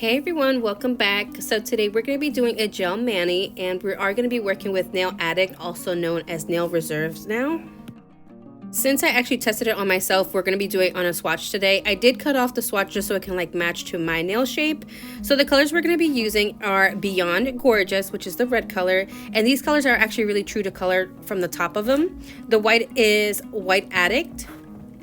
Hey everyone, welcome back. So today we're going to be doing a gel mani and we are going to be working with Nail Addict, also known as Nail Reserves now. Since I actually tested it on myself, we're going to be doing it on a swatch today. I did cut off the swatch just so it can match to my nail shape. So the colors we're going to be using are Beyond Gorgeous, which is the red color. And these colors are actually really true to color from the top of them. The white is White Addict.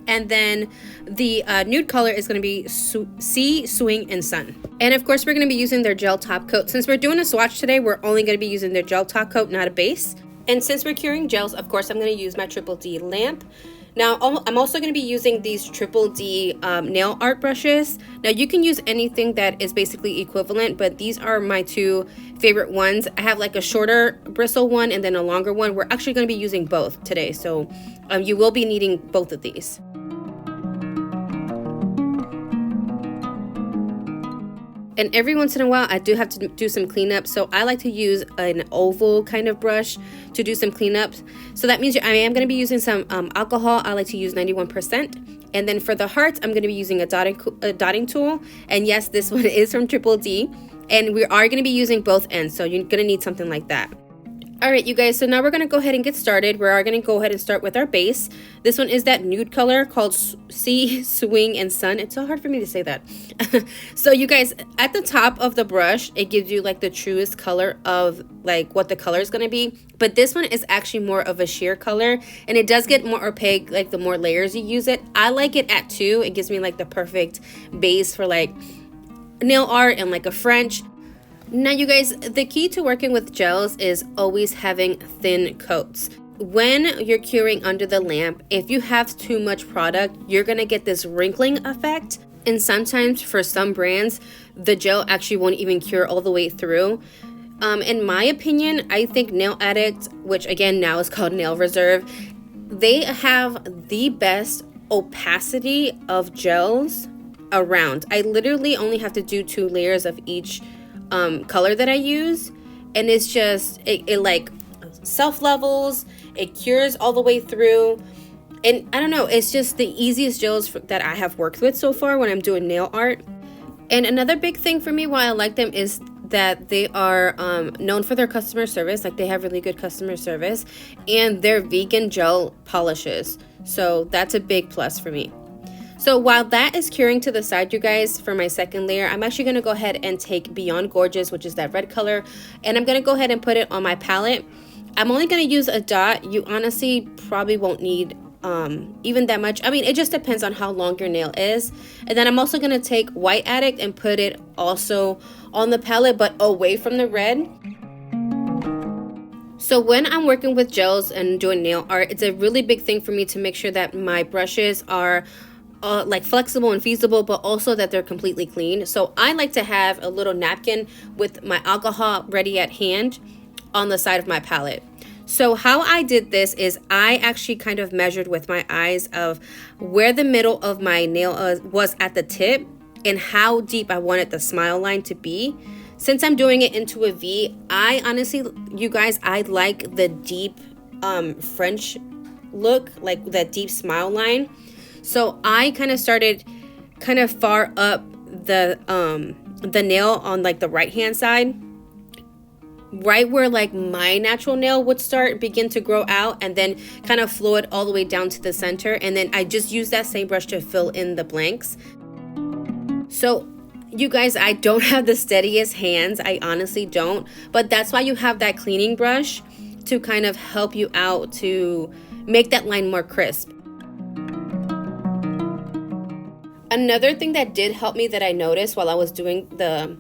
And then the nude color is going to be Sea, Swing, and Sun. And of course, we're going to be using their gel top coat. Since we're doing a swatch today, we're only going to be using their gel top coat, not a base. And since we're curing gels, of course, I'm going to use my Triple D lamp. Now, I'm also going to be using these Triple D nail art brushes. Now, you can use anything that is basically equivalent, but these are my two favorite ones. I have like a shorter bristle one and then a longer one. We're actually going to be using both today, so you will be needing both of these. And every once in a while, I do have to do some cleanup. So I like to use an oval kind of brush to do some cleanups. So that means I am going to be using some alcohol. I like to use 91%. And then for the hearts, I'm going to be using a dotting tool. And yes, this one is from Triple D. And we are going to be using both ends. So you're going to need something like that. All right, you guys, so now we're going to go ahead and get started. We are going to go ahead and start with our base. This one is that nude color called Sea, Swing, and Sun. It's so hard for me to say that. So you guys, at the top of the brush, it gives you like the truest color of like what the color is going to be. But this one is actually more of a sheer color, and it does get more opaque like the more layers you use it. I like it at 2. It gives me like the perfect base for like nail art and like a French. Now you guys, the key to working with gels is always having thin coats. When you're curing under the lamp, if you have too much product, you're gonna get this wrinkling effect. And sometimes for some brands, the gel actually won't even cure all the way through. In my opinion, I think Nail Addict, which again now is called Nail Reserve, they have the best opacity of gels around. I literally only have to do 2 layers of each color that I use, and it's just it like self levels, it cures all the way through, and I don't know, it's just the easiest gels that I have worked with so far when I'm doing nail art. And another big thing for me why I like them is that they are known for their customer service. Like, they have really good customer service, and they're vegan gel polishes, so that's a big plus for me. So while that is curing to the side, you guys, for my second layer, I'm actually going to go ahead and take Beyond Gorgeous, which is that red color, and I'm going to go ahead and put it on my palette. I'm only going to use a dot. You honestly probably won't need even that much. I mean, it just depends on how long your nail is. And then I'm also going to take White Addict and put it also on the palette, but away from the red. So when I'm working with gels and doing nail art, it's a really big thing for me to make sure that my brushes are like flexible and feasible, but also that they're completely clean. So I like to have a little napkin with my alcohol ready at hand on the side of my palette. So how I did this is I actually kind of measured with my eyes of where the middle of my nail was at the tip and how deep I wanted the smile line to be. Since I'm doing it into a V, I honestly, you guys, I like the deep French look, like that deep smile line. So I kind of started kind of far up the nail on like the right hand side, right where like my natural nail would begin to grow out, and then kind of flow it all the way down to the center. And then I just use that same brush to fill in the blanks. So you guys, I don't have the steadiest hands. I honestly don't. But that's why you have that cleaning brush to kind of help you out to make that line more crisp. Another thing that did help me that I noticed while I was doing the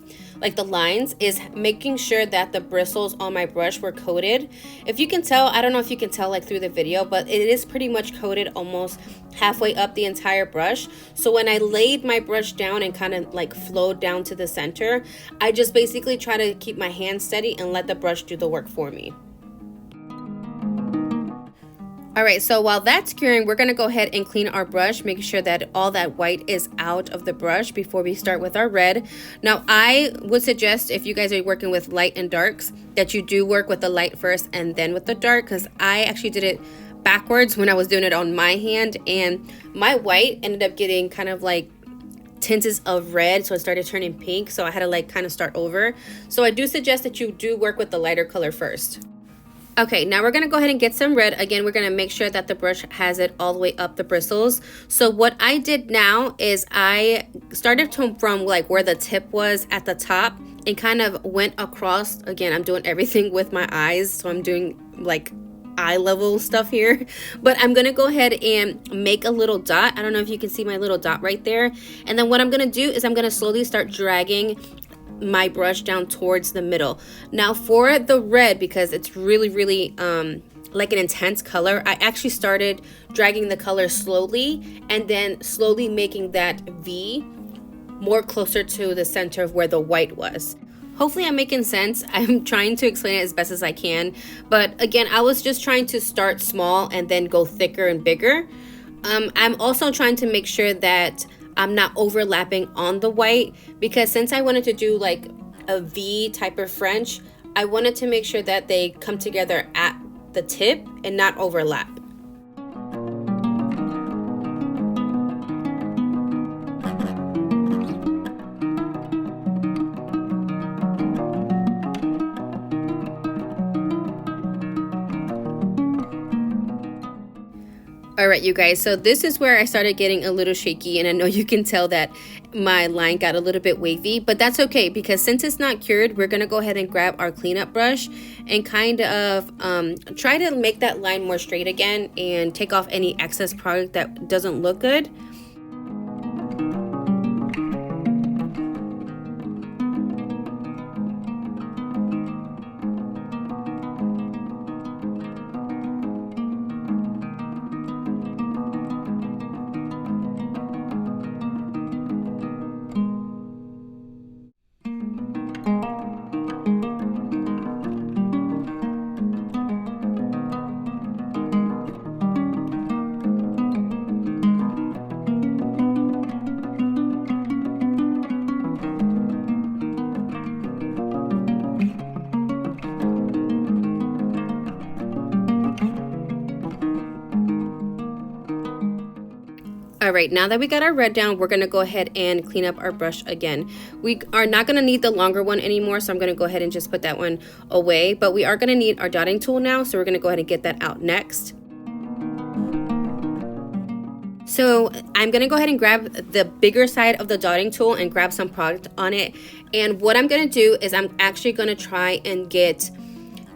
lines is making sure that the bristles on my brush were coated. If you can tell, I don't know if you can tell like through the video, but it is pretty much coated almost halfway up the entire brush. So when I laid my brush down and kind of like flowed down to the center, I just basically try to keep my hand steady and let the brush do the work for me. All right, so while that's curing, we're gonna go ahead and clean our brush, making sure that all that white is out of the brush before we start with our red. Now, I would suggest if you guys are working with light and darks that you do work with the light first and then with the dark, because I actually did it backwards when I was doing it on my hand, and my white ended up getting kind of like tints of red, so it started turning pink, so I had to like kind of start over. So I do suggest that you do work with the lighter color first. Okay, now we're gonna go ahead and get some red. Again, we're gonna make sure that the brush has it all the way up the bristles. So what I did now is I started from like where the tip was at the top and kind of went across. Again, I'm doing everything with my eyes, so I'm doing like eye level stuff here, but I'm gonna go ahead and make a little dot. I don't know if you can see my little dot right there. And then what I'm gonna do is I'm gonna slowly start dragging my brush down towards the middle. Now for the red, because it's really like an intense color, I actually started dragging the color slowly and then slowly making that V more closer to the center of where the white was. Hopefully I'm making sense. I'm trying to explain it as best as I can, but again, I was just trying to start small and then go thicker and bigger. I'm also trying to make sure that I'm not overlapping on the white, because since I wanted to do like a V type of French, I wanted to make sure that they come together at the tip and not overlap. All right, you guys, so this is where I started getting a little shaky, and I know you can tell that my line got a little bit wavy, but that's okay, because since it's not cured, we're gonna go ahead and grab our cleanup brush and kind of try to make that line more straight again and take off any excess product that doesn't look good. All right, now that we got our red down, we're gonna go ahead and clean up our brush again. We are not gonna need the longer one anymore, so I'm gonna go ahead and just put that one away, but we are gonna need our dotting tool now, so we're gonna go ahead and get that out next. So I'm gonna go ahead and grab the bigger side of the dotting tool and grab some product on it. And what I'm gonna do is I'm actually gonna try and get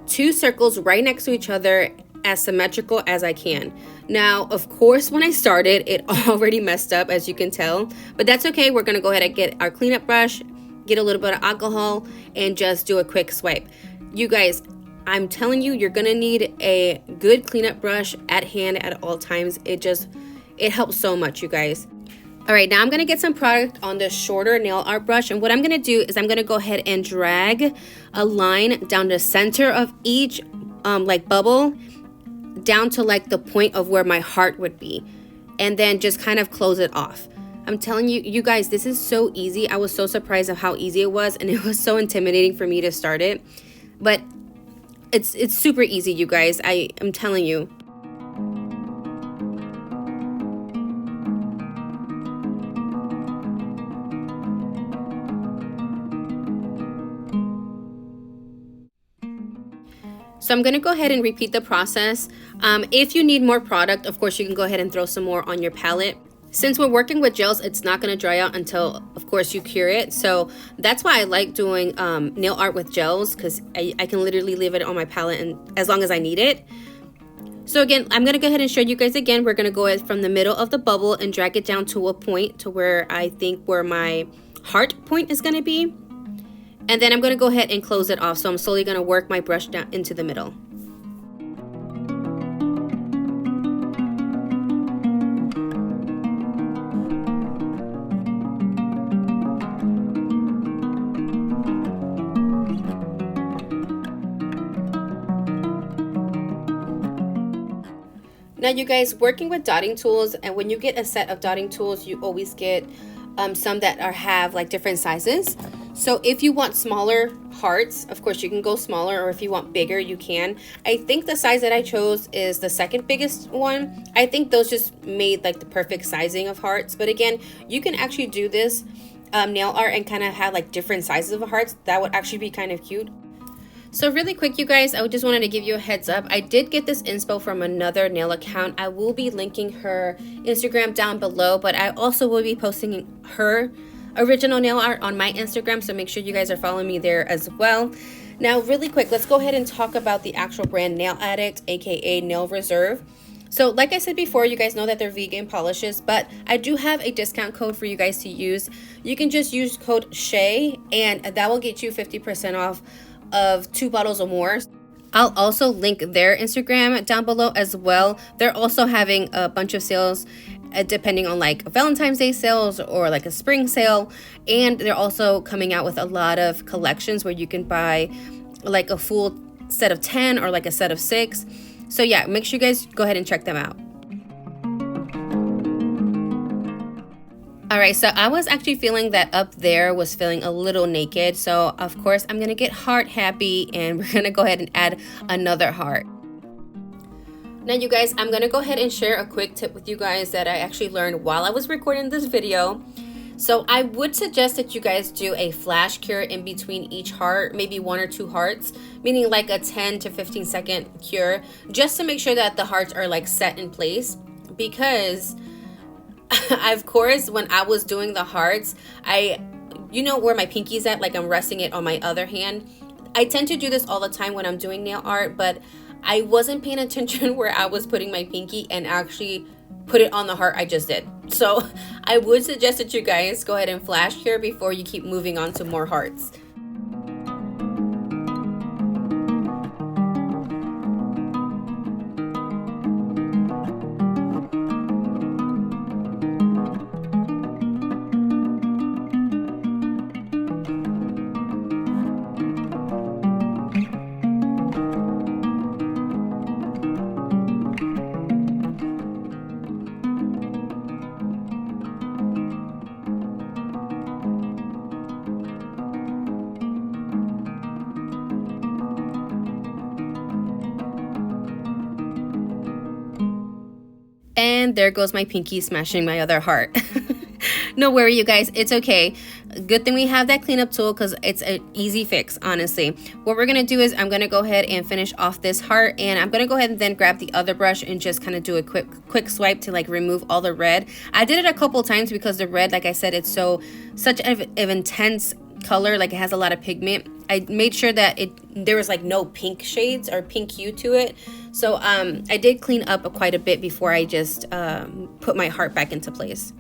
2 circles right next to each other as symmetrical as I can. Now, of course, when I started, it already messed up, as you can tell, but that's okay. We're gonna go ahead and get our cleanup brush, get a little bit of alcohol, and just do a quick swipe. You guys, I'm telling you, you're gonna need a good cleanup brush at hand at all times. It helps so much, you guys. All right, now I'm gonna get some product on the shorter nail art brush, and what I'm gonna do is I'm gonna go ahead and drag a line down the center of each like bubble, down to like the point of where my heart would be, and then just kind of close it off. I'm telling you, you guys, this is so easy. I was so surprised of how easy it was, and it was so intimidating for me to start it, but it's super easy, you guys. I'm telling you. So I'm going to go ahead and repeat the process. If you need more product, of course, you can go ahead and throw some more on your palette. Since we're working with gels, it's not going to dry out until, of course, you cure it. So that's why I like doing nail art with gels, because I can literally leave it on my palette and as long as I need it. So again, I'm going to go ahead and show you guys again. We're going to go from the middle of the bubble and drag it down to a point to where I think where my heart point is going to be. And then I'm going to go ahead and close it off. So I'm slowly going to work my brush down into the middle. Now you guys, working with dotting tools, and when you get a set of dotting tools, you always get some that have like different sizes. So if you want smaller hearts, of course you can go smaller, or if you want bigger, you can. I think the size that I chose is the second biggest one. I think those just made like the perfect sizing of hearts. But again, you can actually do this nail art and kind of have like different sizes of hearts. That would actually be kind of cute. So really quick, you guys, I just wanted to give you a heads up. I did get this inspo from another nail account. I will be linking her Instagram down below, but I also will be posting her original nail art on my Instagram, so make sure you guys are following me there as well. Now really quick, let's go ahead and talk about the actual brand, Nail Addict, aka Nail Reserve. So like I said before, you guys know that they're vegan polishes, but I do have a discount code for you guys to use. You can just use code SHAY and that will get you 50% off of 2 bottles or more. I'll also link their Instagram down below as well. They're also having a bunch of sales depending on like Valentine's Day sales or like a spring sale, and they're also coming out with a lot of collections where you can buy like a full set of 10 or like a set of 6. So yeah, make sure you guys go ahead and check them out. All right, so I was actually feeling that up there was feeling a little naked, so of course I'm gonna get heart happy and we're gonna go ahead and add another heart. Now you guys, I'm gonna go ahead and share a quick tip with you guys that I actually learned while I was recording this video. So I would suggest that you guys do a flash cure in between each heart, maybe 1 or 2 hearts, meaning like a 10 to 15 second cure, just to make sure that the hearts are like set in place. Because of course, when I was doing the hearts, you know where my pinky's at, like I'm resting it on my other hand. I tend to do this all the time when I'm doing nail art, but I wasn't paying attention where I was putting my pinky and actually put it on the heart I just did. So I would suggest that you guys go ahead and flash cure before you keep moving on to more hearts. And there goes my pinky smashing my other heart. No worry, you guys, it's okay. Good thing we have that cleanup tool because it's an easy fix, honestly. What we're gonna do is I'm gonna go ahead and finish off this heart, and I'm gonna go ahead and then grab the other brush and just kind of do a quick swipe to like remove all the red. I did it a couple times because the red, like I said, it's such an intense color, like it has a lot of pigment. I made sure that there was like no pink shades or pink hue to it. So I did clean up quite a bit before I just put my heart back into place.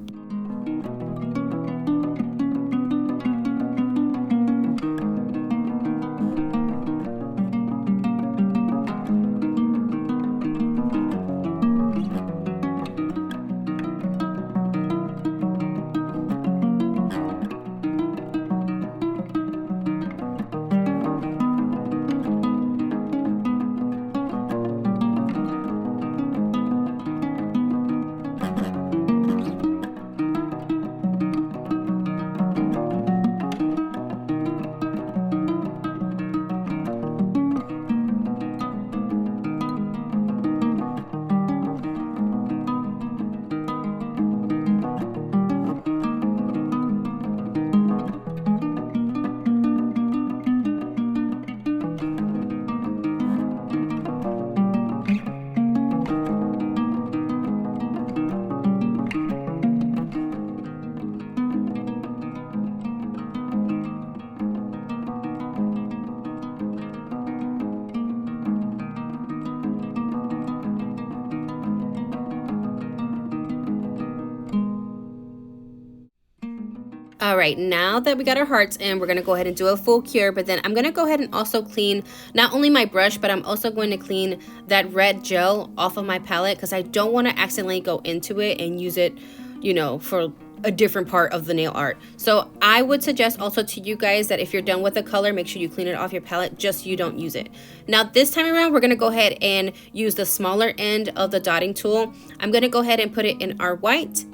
All right, now that we got our hearts in, we're gonna go ahead and do a full cure, but then I'm gonna go ahead and also clean not only my brush, but I'm also going to clean that red gel off of my palette because I don't want to accidentally go into it and use it, you know, for a different part of the nail art. So I would suggest also to you guys that if you're done with the color, make sure you clean it off your palette just so you don't use it. Now this time around, we're gonna go ahead and use the smaller end of the dotting tool. I'm gonna go ahead and put it in our white.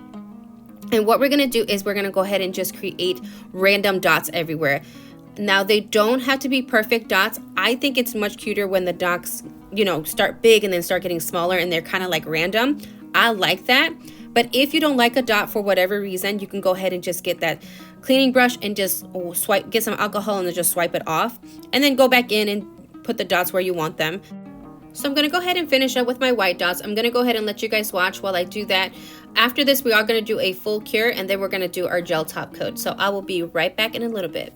And what we're going to do is we're going to go ahead and just create random dots everywhere. Now, they don't have to be perfect dots. I think it's much cuter when the dots, you know, start big and then start getting smaller and they're kind of like random. I like that. But if you don't like a dot for whatever reason, you can go ahead and just get that cleaning brush and just get some alcohol and then just swipe it off. And then go back in and put the dots where you want them. So I'm going to go ahead and finish up with my white dots. I'm going to go ahead and let you guys watch while I do that. After this, we are going to do a full cure and then we're going to do our gel top coat. So I will be right back in a little bit.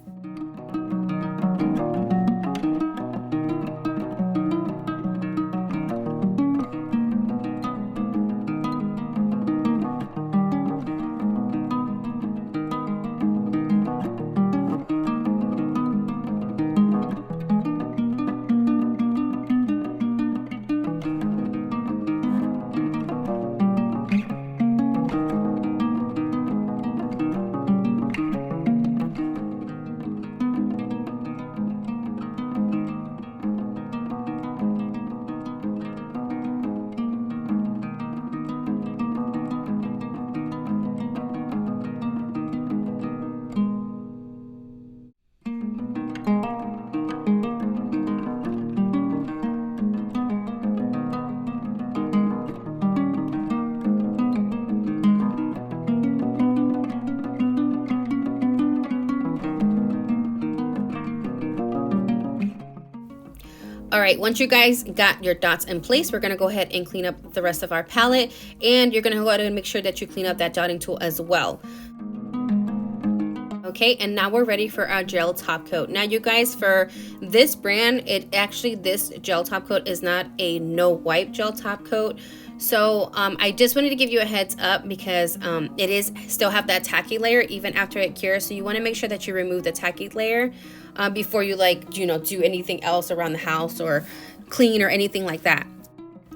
All right, once you guys got your dots in place, we're gonna go ahead and clean up the rest of our palette, and you're gonna go ahead and make sure that you clean up that dotting tool as well. Okay, and now we're ready for our gel top coat. Now you guys, for this brand, this gel top coat is not a no wipe gel top coat. So I just wanted to give you a heads up because it is still have that tacky layer even after it cures. So you want to make sure that you remove the tacky layer before you do anything else around the house or clean or anything like that.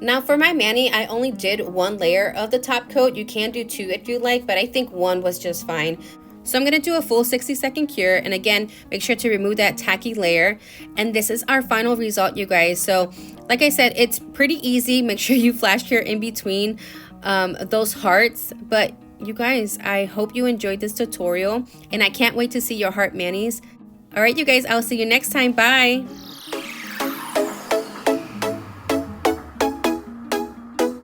Now for my mani, I only did one layer of the top coat. You can do two if you like, but I think one was just fine. So I'm going to do a full 60-second cure, and again, make sure to remove that tacky layer. And this is our final result, you guys. So like I said, it's pretty easy. Make sure you flash cure in between those hearts. But you guys, I hope you enjoyed this tutorial, and I can't wait to see your heart manis. All right, you guys, I'll see you next time. Bye.